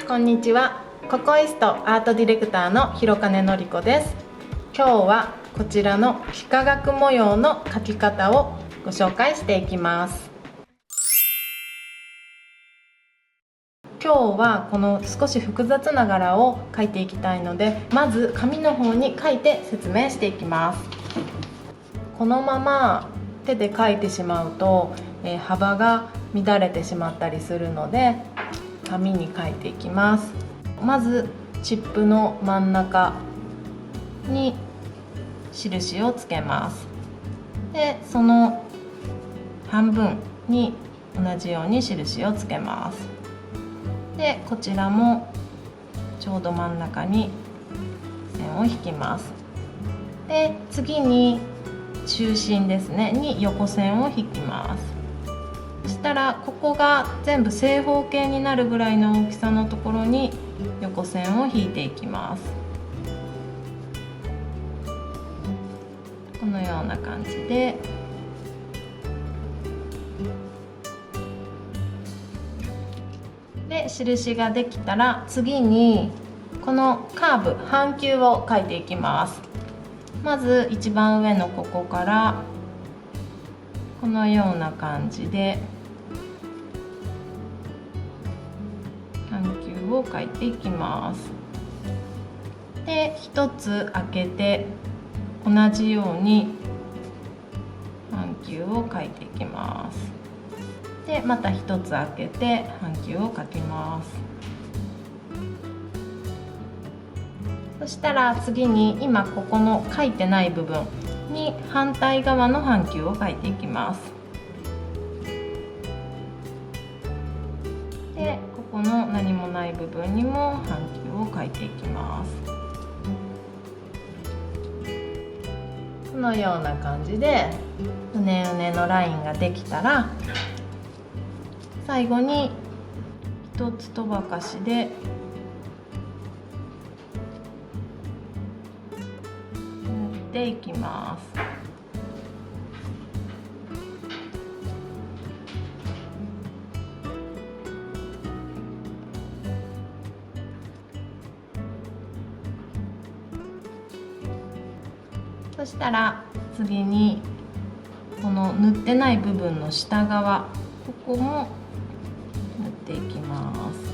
こんにちは。ココイストアートディレクターの広金のりこです。今日はこちらの幾何学模様の描き方をご紹介していきます。今日はこの少し複雑な柄を描いていきたいので、まず紙の方に書いて説明していきます。このまま手で描いてしまうと、幅が乱れてしまったりするので紙に書いていきます。まずチップの真ん中に印をつけます。でその半分に同じように印をつけます。でこちらもちょうど真ん中に線を引きます。で次に中心ですねに横線を引きます。そしたらここが全部正方形になるぐらいの大きさのところに横線を引いていきます。このような感じで印ができたら次にこのカーブ半球を描いていきます。まず一番上のここからこのような感じで半球を描いていきます。で一つ開けて同じように半球を描いていきます。でまた一つ開けて半球を描きます。そしたら次に今ここの描いてない部分に反対側の半球を描いていきます。でここの何もない部分にも半球を描いていきます。このような感じでうねうねのラインができたら最後に一つとばかしで塗っていきます。そしたら次にこの塗ってない部分の下側ここも塗っていきます。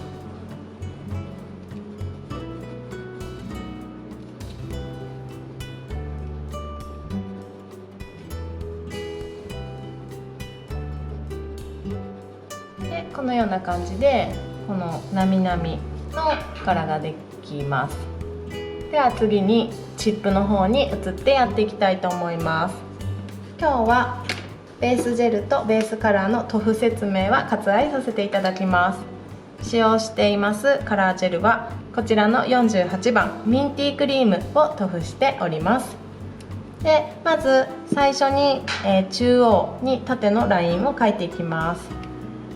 でこのような感じでこのなみなみの柄ができます。では次にチップの方に移ってやっていきたいと思います。今日はベースジェルとベースカラーの塗布説明は割愛させていただきます。使用していますカラージェルはこちらの48番ミンティークリームを塗布しております。でまず最初に、中央に縦のラインを描いていきます。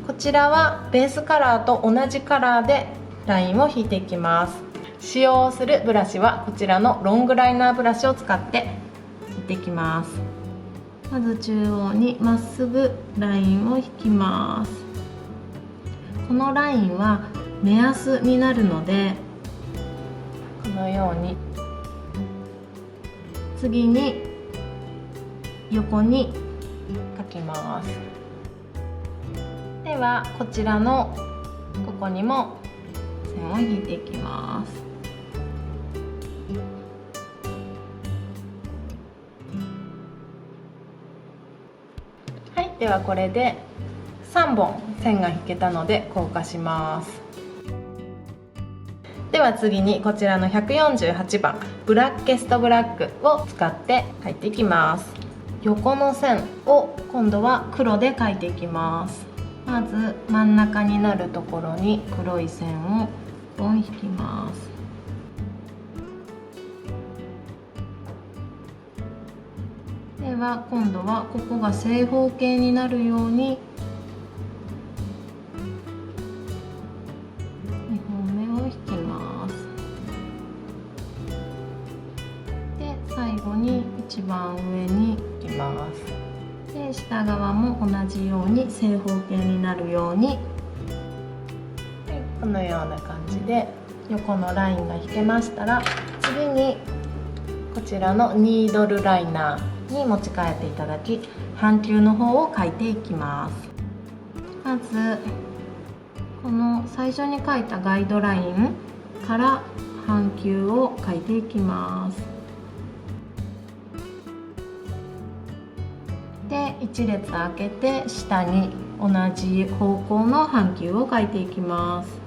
こちらはベースカラーと同じカラーでラインを引いていきます。使用するブラシはこちらのロングライナーブラシを使って引いていきます。まず中央にまっすぐラインを引きます。このラインは目安になるのでこのように次に横に描きます。ではこちらのここにも線を引いていきます。はい、ではこれで3本線が引けたので硬化します。では次にこちらの148番ブラッケストブラックを使って描いていきます。横の線を今度は黒で描いていきます。まず真ん中になるところに黒い線を1本引きます。では今度はここが正方形になるように2本目を引きます。で最後に一番上に引きます。で下側も同じように正方形になるように、このような感じで横のラインが引けましたら、次にこちらのニードルライナーに持ち替えていただき、半球の方を描いていきます。まずこの最初に描いたガイドラインから半球を描いていきます。で1列空けて下に同じ方向の半球を描いていきます。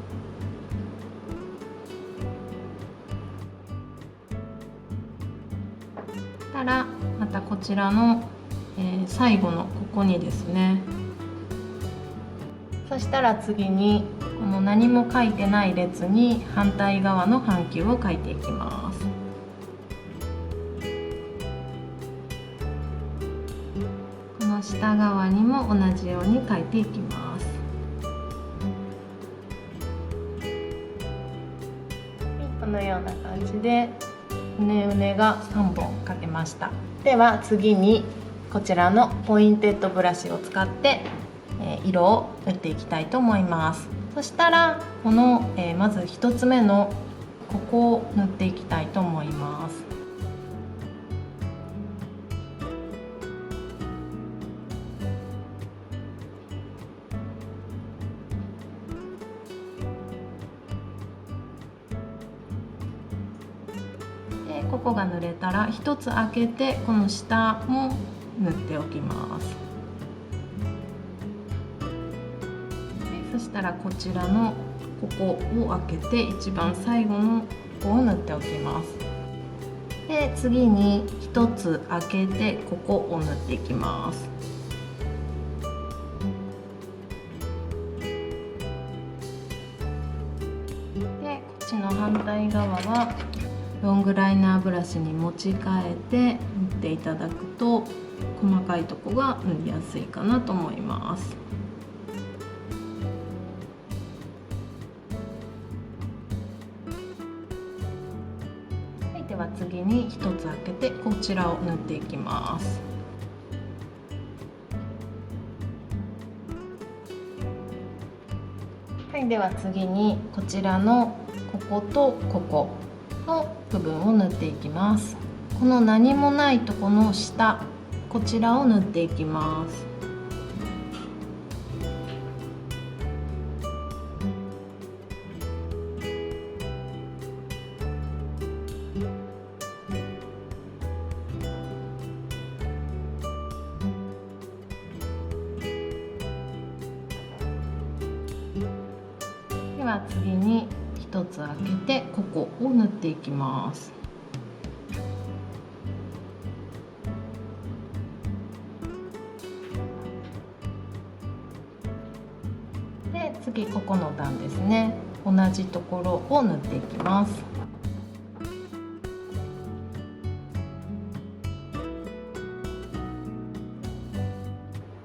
たらまたこちらの、最後のここにですね、そしたら次にこの何も書いてない列に反対側の半球を書いていきます。この下側にも同じように書いていきます。このような感じでうねうねが3本描けました。では次にこちらのポインテッドブラシを使って色を塗っていきたいと思います。そしたらこのまず1つ目のここを塗っていきたいと思います。でここが塗れたら1つ開けてこの下も塗っておきます。そしたらこちらのここを開けて一番最後のここを塗っておきます。で次に1つ開けてここを塗っていきます。でこっちの反対側はロングライナーブラシに持ち替えて塗っていただくと細かいとこが塗りやすいかなと思います。では次に1つ開けてこちらを塗っていきます。はい、では次にこちらのこことここの部分を塗っていきます。この何もないとこの下、こちらを塗っていきます。では次に1つ開けてここを塗っていきます。で次ここの段ですね、同じところを塗っていきます。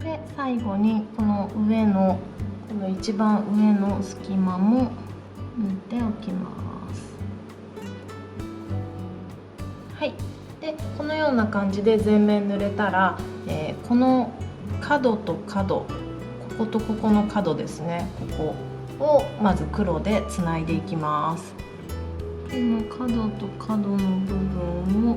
で最後にこの上のこの一番上の隙間も塗っておきます。はい、でこのような感じで全面塗れたら、この角と角、こことここの角ですね、ここをまず黒でつないでいきます。この角と角の部分を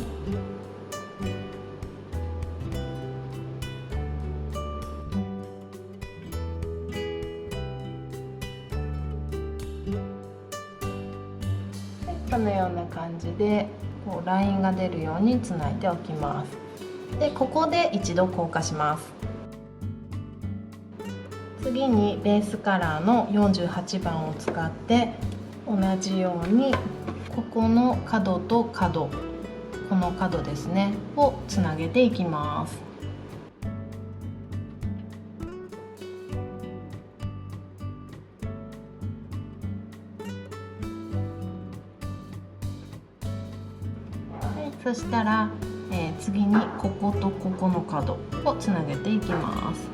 このような感じでこうラインが出るようにつないでおきます。でここで一度硬化します。次にベースカラーの48番を使って同じようにここの角と角、この角ですねをつなげていきます。そしたら、次にこことここの角をつなげていきます。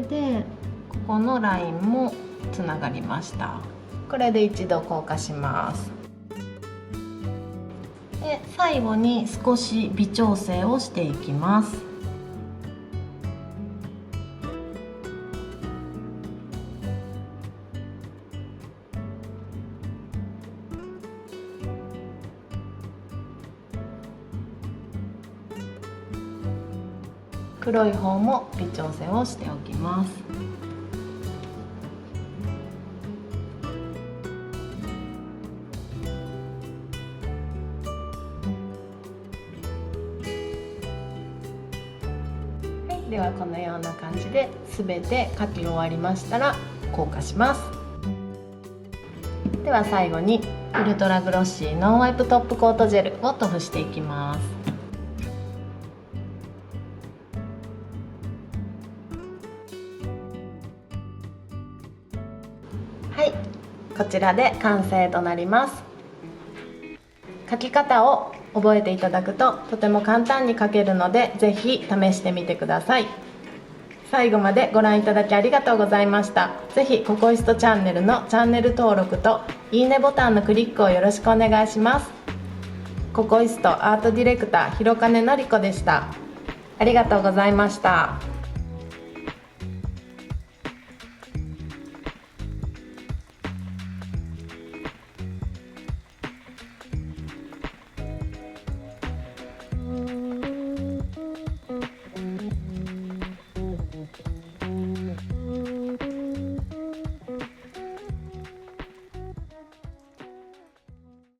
でここのラインもつながりました。これで一度硬化します。で最後に少し微調整をしていきます。黒い方も微調整をしておきます。はい、ではこのような感じで全て描き終わりましたら硬化します。では最後にウルトラグロッシーノンワイプトップコートジェルを塗布していきます。はい、こちらで完成となります。描き方を覚えていただくととても簡単に描けるので、ぜひ試してみてください。最後までご覧いただきありがとうございました。ぜひココイストチャンネルのチャンネル登録といいねボタンのクリックをよろしくお願いします。ココイストアートディレクター広金のりこでした。ありがとうございました。